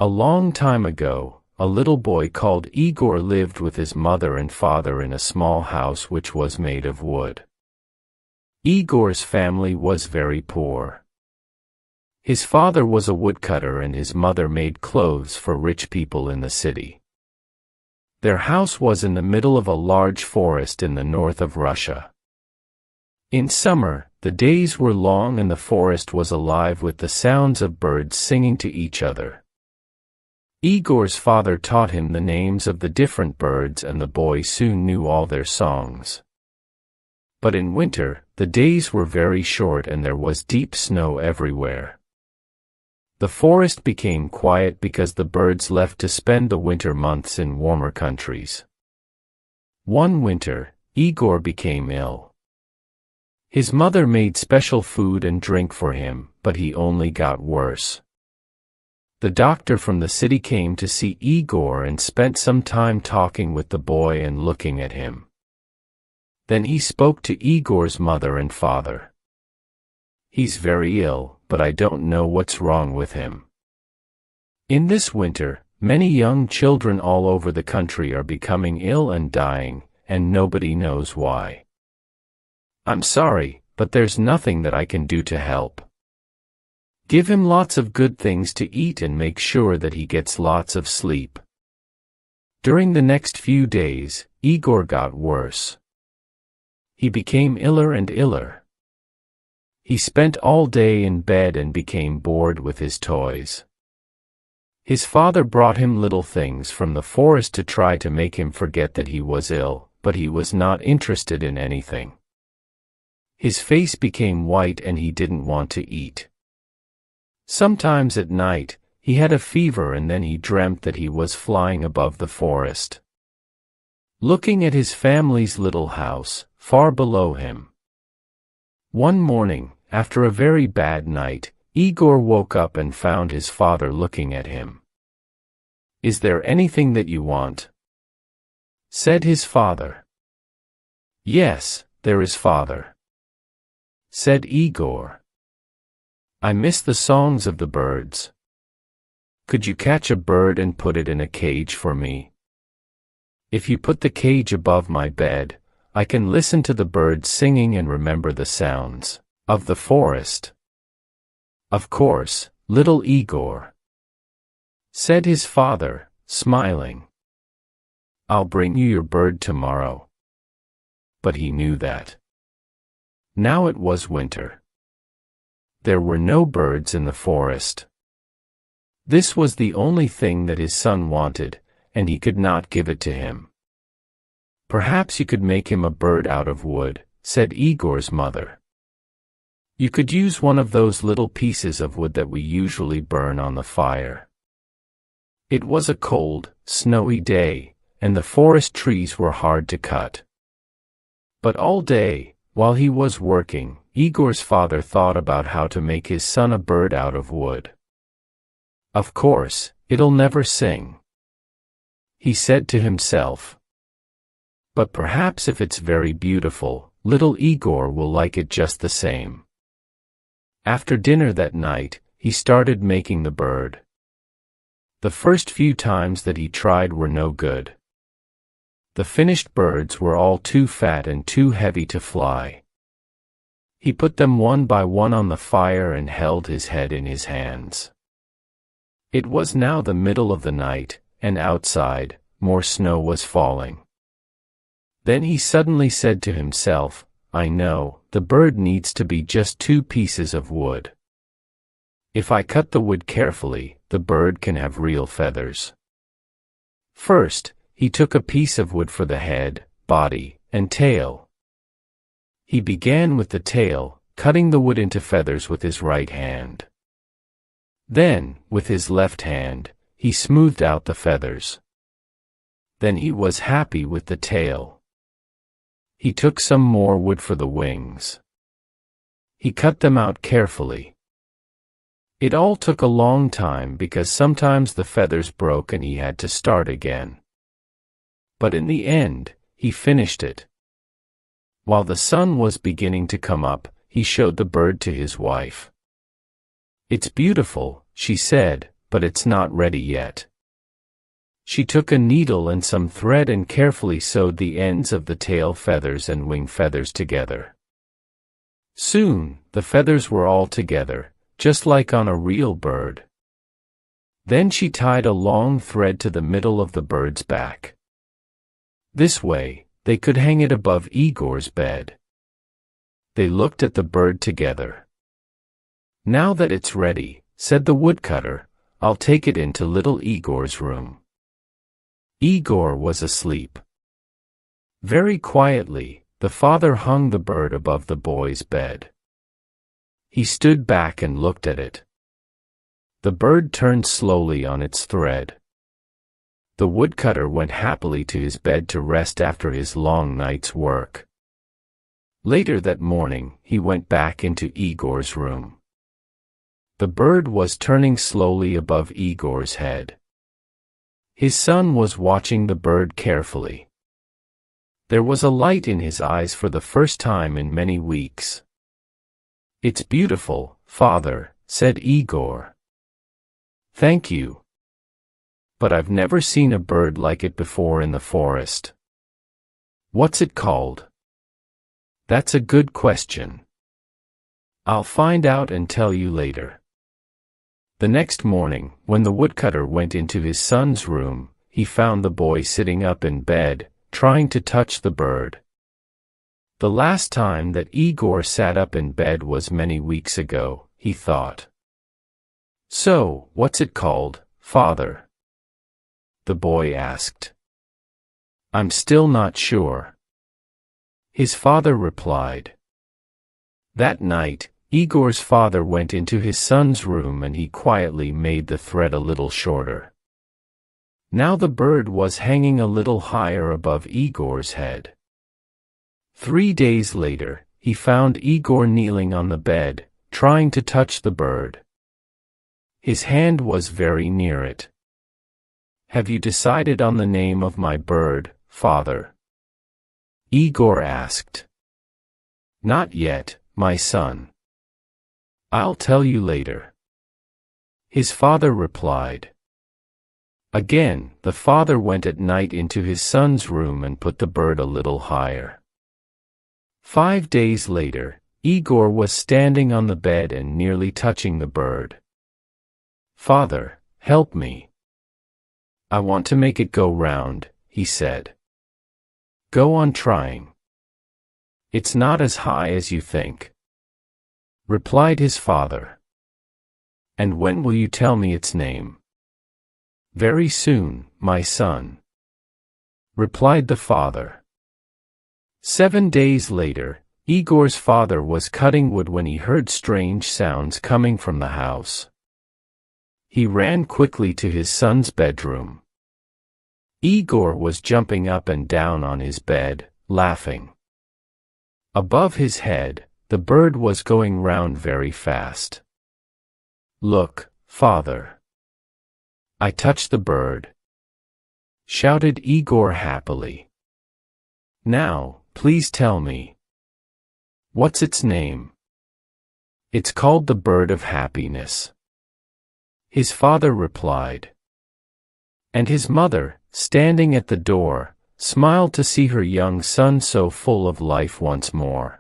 A long time ago, a little boy called Igor lived with his mother and father in a small house which was made of wood. Igor's family was very poor. His father was a woodcutter and his mother made clothes for rich people in the city. Their house was in the middle of a large forest in the north of Russia. In summer, the days were long and the forest was alive with the sounds of birds singing to each other. Igor's father taught him the names of the different birds and the boy soon knew all their songs. But in winter, the days were very short and there was deep snow everywhere. The forest became quiet because the birds left to spend the winter months in warmer countries. One winter, Igor became ill. His mother made special food and drink for him, but he only got worse. The doctor from the city came to see Igor and spent some time talking with the boy and looking at him. Then he spoke to Igor's mother and father. "He's very ill, but I don't know what's wrong with him. In this winter, many young children all over the country are becoming ill and dying, and nobody knows why. I'm sorry, but there's nothing that I can do to help. Give him lots of good things to eat and make sure that he gets lots of sleep." During the next few days, Igor got worse. He became iller and iller. He spent all day in bed and became bored with his toys. His father brought him little things from the forest to try to make him forget that he was ill, but he was not interested in anything. His face became white and he didn't want to eat. Sometimes at night, he had a fever and then he dreamt that he was flying above the forest, looking at his family's little house, far below him. One morning, after a very bad night, Igor woke up and found his father looking at him. "Is there anything that you want?" said his father. "Yes, there is, father," said Igor. "I miss the songs of the birds. Could you catch a bird and put it in a cage for me? If you put the cage above my bed, I can listen to the birds singing and remember the sounds of the forest." "Of course, little Igor," said his father, smiling. "I'll bring you your bird tomorrow." But he knew that now it was winter. There were no birds in the forest. This was the only thing that his son wanted, and he could not give it to him. "Perhaps you could make him a bird out of wood," said Igor's mother. "You could use one of those little pieces of wood that we usually burn on the fire." It was a cold, snowy day, and the forest trees were hard to cut. But all day, while he was working, Igor's father thought about how to make his son a bird out of wood. "Of course, it'll never sing," he said to himself. "But perhaps if it's very beautiful, little Igor will like it just the same." After dinner that night, he started making the bird. The first few times that he tried were no good. The finished birds were all too fat and too heavy to fly. He put them one by one on the fire and held his head in his hands. It was now the middle of the night, and outside, more snow was falling. Then he suddenly said to himself, "I know, the bird needs to be just 2 pieces of wood. If I cut the wood carefully, the bird can have real feathers." First, he took a piece of wood for the head, body, and tail. He began with the tail, cutting the wood into feathers with his right hand. Then, with his left hand, he smoothed out the feathers. Then he was happy with the tail. He took some more wood for the wings. He cut them out carefully. It all took a long time because sometimes the feathers broke and he had to start again. But in the end, he finished it. While the sun was beginning to come up, he showed the bird to his wife. "It's beautiful," she said, but it's not ready yet." She took a needle and some thread and carefully sewed the ends of the tail feathers and wing feathers together. Soon, the feathers were all together, just like on a real bird. Then she tied a long thread to the middle of the bird's back. This way, they could hang it above Igor's bed. They looked at the bird together. "Now that it's ready," said the woodcutter, "I'll take it into little Igor's room." Igor was asleep. Very quietly, the father hung the bird above the boy's bed. He stood back and looked at it. The bird turned slowly on its thread. The woodcutter went happily to his bed to rest after his long night's work. Later that morning, he went back into Igor's room. The bird was turning slowly above Igor's head. His son was watching the bird carefully. There was a light in his eyes for the first time in many weeks. "It's beautiful, father," said Igor. "Thank you. But I've never seen a bird like it before in the forest." "What's it called?" "That's a good question. I'll find out and tell you later." The next morning, when the woodcutter went into his son's room, he found the boy sitting up in bed, trying to touch the bird. The last time that Igor sat up in bed was many weeks ago, he thought. "So, what's it called, father?" the boy asked. "I'm still not sure," his father replied. That night, Igor's father went into his son's room and he quietly made the thread a little shorter. Now the bird was hanging a little higher above Igor's head. 3 days later, he found Igor kneeling on the bed, trying to touch the bird. His hand was very near it. "Have you decided on the name of my bird, father?" Igor asked. "Not yet, my son. I'll tell you later," his father replied. Again, the father went at night into his son's room and put the bird a little higher. 5 days later, Igor was standing on the bed and nearly touching the bird. "Father, help me. I want to make it go round," he said. "Go on trying. It's not as high as you think," replied his father. "And when will you tell me its name?" "Very soon, my son," replied the father. 7 days later, Igor's father was cutting wood when he heard strange sounds coming from the house. He ran quickly to his son's bedroom. Igor was jumping up and down on his bed, laughing. Above his head, the bird was going round very fast. "Look, father. I touched the bird," shouted Igor happily. "Now, please tell me. What's its name?" "It's called the bird of happiness," his father replied. And his mother, standing at the door, smiled to see her young son so full of life once more.